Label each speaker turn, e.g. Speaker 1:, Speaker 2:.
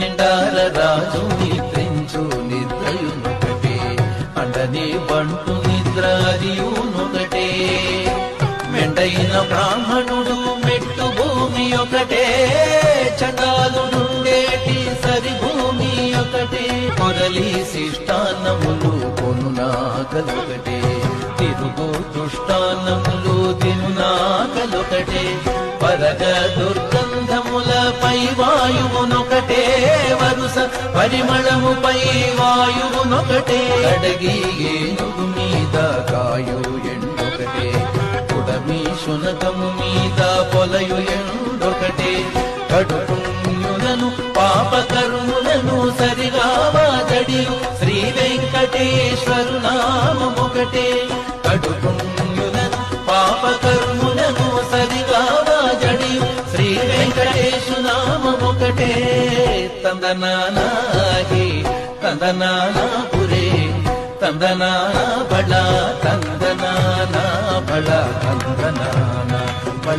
Speaker 1: నిండార రాజు నిద్రించు నిద్రయునొకటే, అండని బంటు నిద్ర అదియునొకటే. మెండైన బ్రాహ్మణుడు మెట్టు భూమి ఒకటే, చండాలుడుండేటి సరి భూమి ఒకటే. కొరలి శిష్టాన్నములు కొనునాకలొకటే, తిరుగు దుష్టాన్నములు తినునాకలొకటే. పరగ దుర్గంధములపై వాయువునొకటే, వరుస పరిమళముపై వాయువునొకటే. అడగి ఏనుగు మీద కాయు ఎండొకటే, కుడమి శునకము మీద పొలయు ఎండొకటే. కడుపుణ్యులను పాపకర్ములను సరిగావాదడియు శ్రీ వెంకటేశ్వరు నామమొకటే. కడుపుణ్యులను పాపకర్ములను సరిగావాదడియు శ్రీ వెంకటేశు నామమొకటే. తందనానాహి తందనానాపురే, తందనానా బళ తందనానా బళ తందనానా బళ.